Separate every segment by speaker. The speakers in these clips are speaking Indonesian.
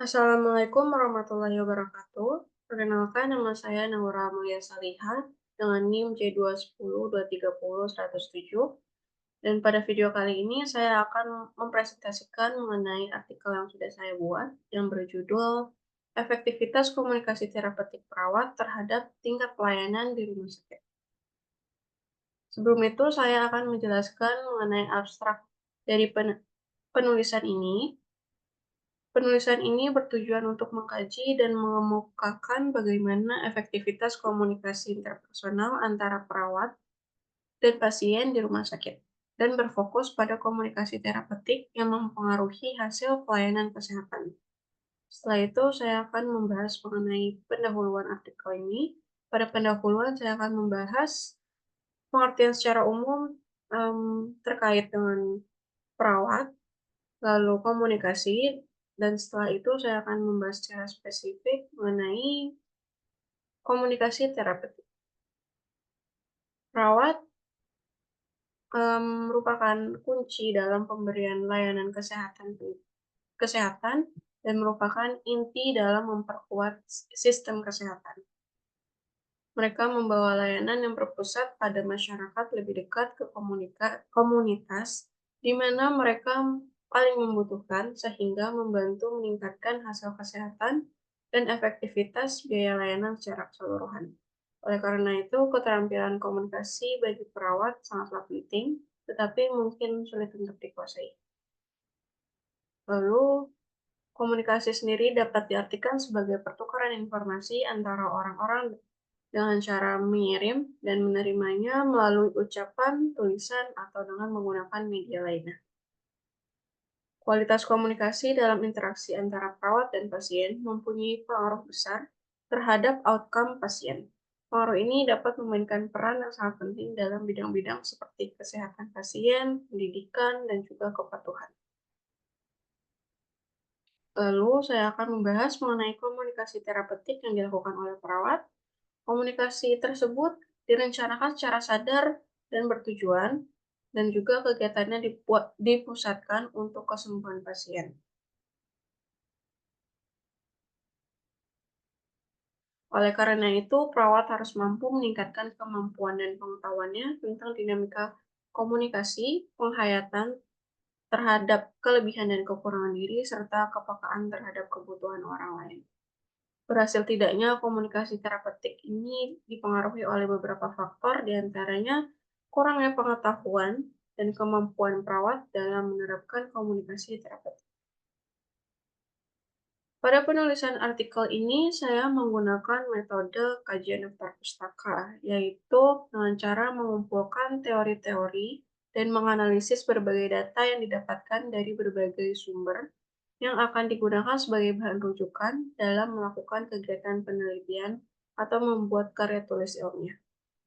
Speaker 1: Assalamualaikum warahmatullahi wabarakatuh. Perkenalkan, nama saya Naura Mulia Salihah dengan NIM J210230107. Dan pada video kali ini saya akan mempresentasikan mengenai artikel yang sudah saya buat yang berjudul Efektivitas Komunikasi Terapeutik Perawat Terhadap Tingkat Pelayanan di Rumah Sakit. Sebelum itu, saya akan menjelaskan mengenai abstrak dari penulisan ini. Penulisan ini bertujuan untuk mengkaji dan mengemukakan bagaimana efektivitas komunikasi interpersonal antara perawat dan pasien di rumah sakit, dan berfokus pada komunikasi terapeutik yang mempengaruhi hasil pelayanan kesehatan. Setelah itu, saya akan membahas mengenai pendahuluan artikel ini. Pada pendahuluan, saya akan membahas pengertian secara umum terkait dengan perawat, lalu komunikasi, dan setelah itu saya akan membahas secara spesifik mengenai komunikasi terapeutik. Perawat merupakan kunci dalam pemberian layanan kesehatan dan merupakan inti dalam memperkuat sistem kesehatan. Mereka membawa layanan yang berpusat pada masyarakat lebih dekat ke komunitas, di mana mereka paling membutuhkan sehingga membantu meningkatkan hasil kesehatan dan efektivitas biaya layanan secara keseluruhan. Oleh karena itu, keterampilan komunikasi bagi perawat sangatlah penting, tetapi mungkin sulit untuk dikuasai. Lalu, komunikasi sendiri dapat diartikan sebagai pertukaran informasi antara orang-orang dengan cara mengirim dan menerimanya melalui ucapan, tulisan, atau dengan menggunakan media lainnya. Kualitas komunikasi dalam interaksi antara perawat dan pasien mempunyai pengaruh besar terhadap outcome pasien. Pengaruh ini dapat memainkan peran yang sangat penting dalam bidang-bidang seperti kesehatan pasien, pendidikan, dan juga kepatuhan. Lalu, saya akan membahas mengenai komunikasi terapeutik yang dilakukan oleh perawat. Komunikasi tersebut direncanakan secara sadar dan bertujuan, dan juga kegiatannya dipusatkan untuk kesembuhan pasien. Oleh karena itu, perawat harus mampu meningkatkan kemampuan dan pengetahuannya tentang dinamika komunikasi, penghayatan terhadap kelebihan dan kekurangan diri, serta kepekaan terhadap kebutuhan orang lain. Berhasil tidaknya komunikasi terapeutik ini dipengaruhi oleh beberapa faktor, diantaranya kurangnya pengetahuan dan kemampuan perawat dalam menerapkan komunikasi terapeutik. Pada penulisan artikel ini, saya menggunakan metode kajian daftar pustaka, yaitu dengan cara mengumpulkan teori-teori dan menganalisis berbagai data yang didapatkan dari berbagai sumber yang akan digunakan sebagai bahan rujukan dalam melakukan kegiatan penelitian atau membuat karya tulis ilmiah.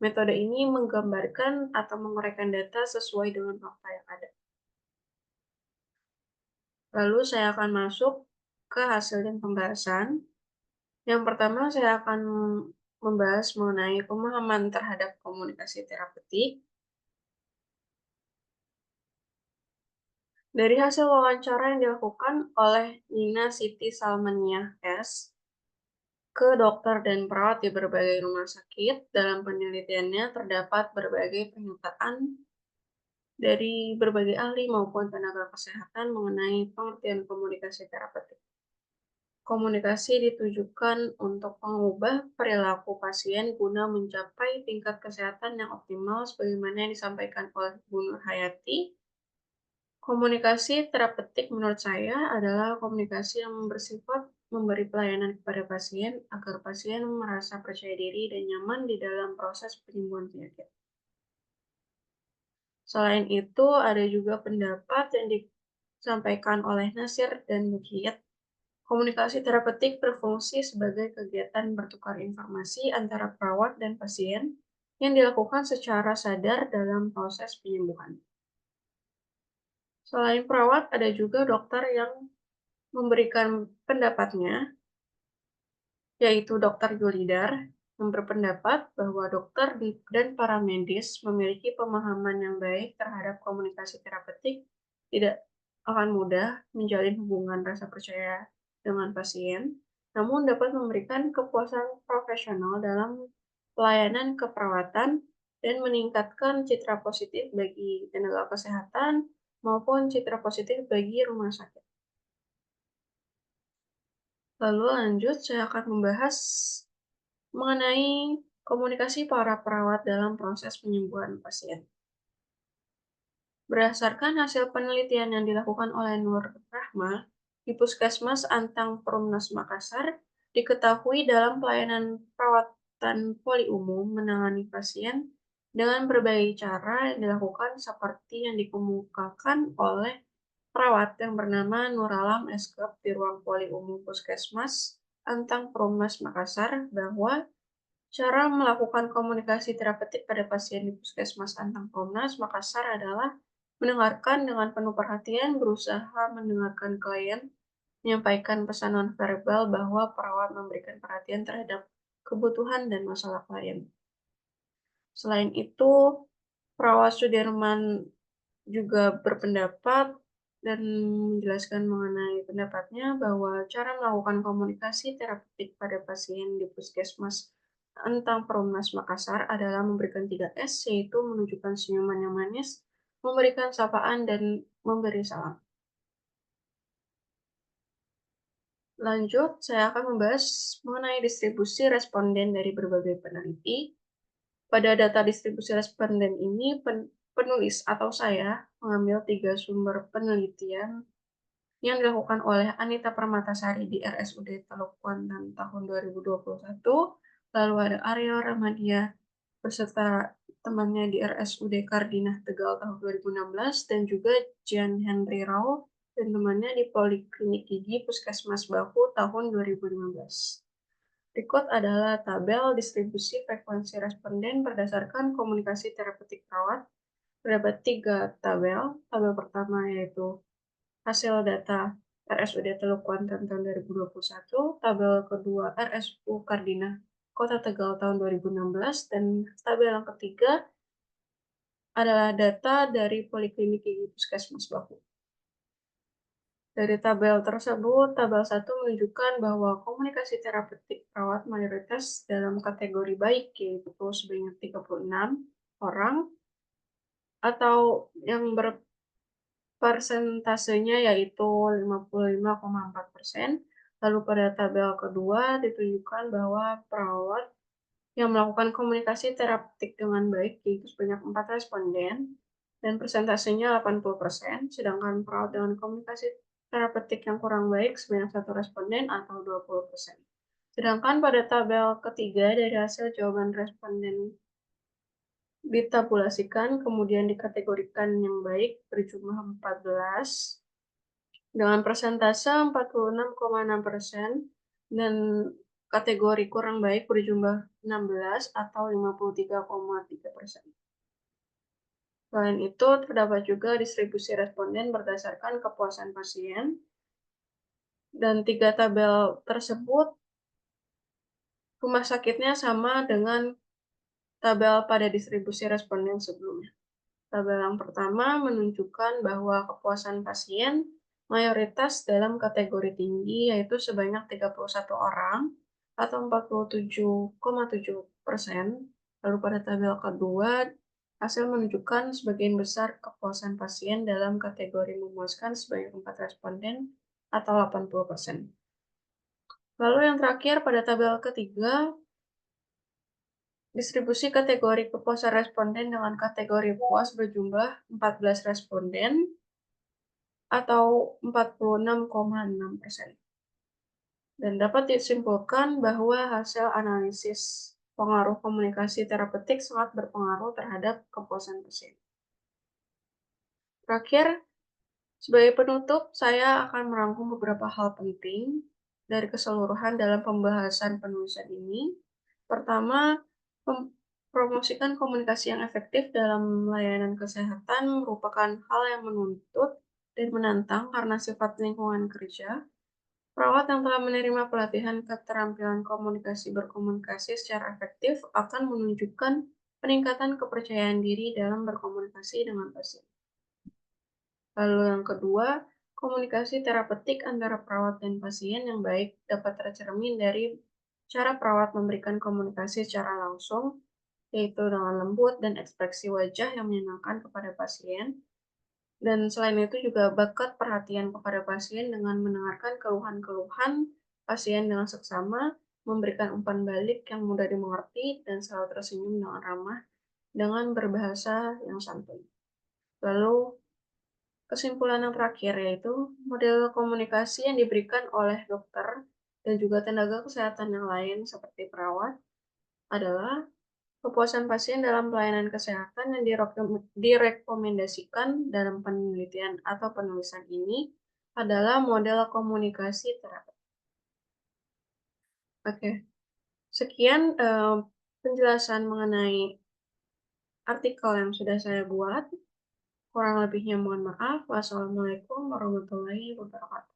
Speaker 1: Metode ini menggambarkan atau menguraikan data sesuai dengan fakta yang ada. Lalu saya akan masuk ke hasil dan pembahasan. Yang pertama, saya akan membahas mengenai pemahaman terhadap komunikasi terapeutik. Dari hasil wawancara yang dilakukan oleh Nina Siti Salmania S. ke dokter dan perawat di berbagai rumah sakit, dalam penelitiannya terdapat berbagai pernyataan dari berbagai ahli maupun tenaga kesehatan mengenai pengertian komunikasi terapeutik. Komunikasi ditujukan untuk mengubah perilaku pasien guna mencapai tingkat kesehatan yang optimal sebagaimana yang disampaikan oleh Bu Nur Hayati. Komunikasi terapeutik menurut saya adalah komunikasi yang bersifat memberi pelayanan kepada pasien agar pasien merasa percaya diri dan nyaman di dalam proses penyembuhan penyakit. Selain itu, ada juga pendapat yang disampaikan oleh Nasir dan Mujid. Komunikasi terapeutik berfungsi sebagai kegiatan bertukar informasi antara perawat dan pasien yang dilakukan secara sadar dalam proses penyembuhan. Selain perawat, ada juga dokter yang memberikan pendapatnya, yaitu Dr. Julidar, yang berpendapat bahwa dokter dan para medis memiliki pemahaman yang baik terhadap komunikasi terapeutik, tidak akan mudah menjalin hubungan rasa percaya dengan pasien, namun dapat memberikan kepuasan profesional dalam pelayanan keperawatan dan meningkatkan citra positif bagi tenaga kesehatan maupun citra positif bagi rumah sakit. Lalu lanjut, saya akan membahas mengenai komunikasi para perawat dalam proses penyembuhan pasien. Berdasarkan hasil penelitian yang dilakukan oleh Nur Rahma di Puskesmas Antang Perumnas Makassar, diketahui dalam pelayanan perawatan poli umum menangani pasien dengan berbagai cara yang dilakukan seperti yang dikemukakan oleh perawat yang bernama Nuralam Eskep di ruang poli umum Puskesmas Antang Perumnas Makassar bahwa cara melakukan komunikasi terapeutik pada pasien di Puskesmas Antang Perumnas Makassar adalah mendengarkan dengan penuh perhatian, berusaha mendengarkan klien, menyampaikan pesan nonverbal bahwa perawat memberikan perhatian terhadap kebutuhan dan masalah klien. Selain itu, perawat Sudirman juga berpendapat dan menjelaskan mengenai pendapatnya bahwa cara melakukan komunikasi terapeutik pada pasien di Puskesmas Antang Perumnas Makassar adalah memberikan 3S, yaitu menunjukkan senyuman yang manis, memberikan sapaan, dan memberi salam. Lanjut, saya akan membahas mengenai distribusi responden dari berbagai peneliti. Pada data distribusi responden ini, penulis atau saya mengambil 3 sumber penelitian yang dilakukan oleh Anita Permatasari di RSUD Teluk Kuantan tahun 2021, lalu ada Aryo Ramadia beserta temannya di RSUD Kardinah Tegal tahun 2016, dan juga Jian Henry Rao dan temannya di Poliklinik Gigi Puskesmas Bahu tahun 2015. Berikut adalah tabel distribusi frekuensi responden berdasarkan komunikasi terapeutik perawat. Terdapat 3 tabel. Tabel pertama yaitu hasil data RSUD Teluk Kuantan tahun 2021, tabel kedua RSU Kardinah Kota Tegal tahun 2016, dan tabel yang ketiga adalah data dari Poliklinik Gigi Puskesmas Bahu. Dari tabel tersebut, tabel 1 menunjukkan bahwa komunikasi terapeutik perawat mayoritas dalam kategori baik, yaitu sebanyak 36 orang, atau yang berpersentasenya yaitu 55,4%. Lalu pada tabel kedua ditunjukkan bahwa perawat yang melakukan komunikasi terapeutik dengan baik yaitu sebanyak 4 responden dan persentasenya 80%, sedangkan perawat dengan komunikasi terapeutik yang kurang baik sebanyak 1 responden atau 20%. Sedangkan pada tabel ketiga dari hasil jawaban responden ditabulasikan kemudian dikategorikan yang baik berjumlah 14 dengan persentase 46,6% dan kategori kurang baik berjumlah 16 atau 53,3%. Selain itu, terdapat juga distribusi responden berdasarkan kepuasan pasien, dan 3 tabel tersebut rumah sakitnya sama dengan tabel pada distribusi responden sebelumnya. Tabel yang pertama menunjukkan bahwa kepuasan pasien mayoritas dalam kategori tinggi, yaitu sebanyak 31 orang atau 47,7%. Lalu pada tabel kedua, hasil menunjukkan sebagian besar kepuasan pasien dalam kategori memuaskan sebanyak 4 responden atau 80%. Lalu yang terakhir pada tabel ketiga, distribusi kategori kepuasan responden dengan kategori puas berjumlah 14 responden atau 46,6%. Dan dapat disimpulkan bahwa hasil analisis pengaruh komunikasi terapeutik sangat berpengaruh terhadap kepuasan pasien. Terakhir, sebagai penutup, saya akan merangkum beberapa hal penting dari keseluruhan dalam pembahasan penulisan ini. Pertama, mempromosikan komunikasi yang efektif dalam layanan kesehatan merupakan hal yang menuntut dan menantang karena sifat lingkungan kerja. Perawat yang telah menerima pelatihan keterampilan komunikasi berkomunikasi secara efektif akan menunjukkan peningkatan kepercayaan diri dalam berkomunikasi dengan pasien. Lalu yang kedua, Komunikasi terapeutik antara perawat dan pasien yang baik dapat tercermin dari cara perawat memberikan komunikasi secara langsung, yaitu dengan lembut dan ekspresi wajah yang menyenangkan kepada pasien. Dan selain itu juga bakat perhatian kepada pasien dengan mendengarkan keluhan-keluhan pasien dengan seksama, memberikan umpan balik yang mudah dimengerti, dan selalu tersenyum dengan ramah dengan berbahasa yang santun. Lalu, kesimpulan yang terakhir yaitu model komunikasi yang diberikan oleh dokter dan juga tenaga kesehatan yang lain seperti perawat adalah kepuasan pasien dalam pelayanan kesehatan yang direkomendasikan dalam penelitian atau penulisan ini adalah model komunikasi terapi. Oke, sekian penjelasan mengenai artikel yang sudah saya buat. Kurang lebihnya mohon maaf. Wassalamualaikum warahmatullahi wabarakatuh.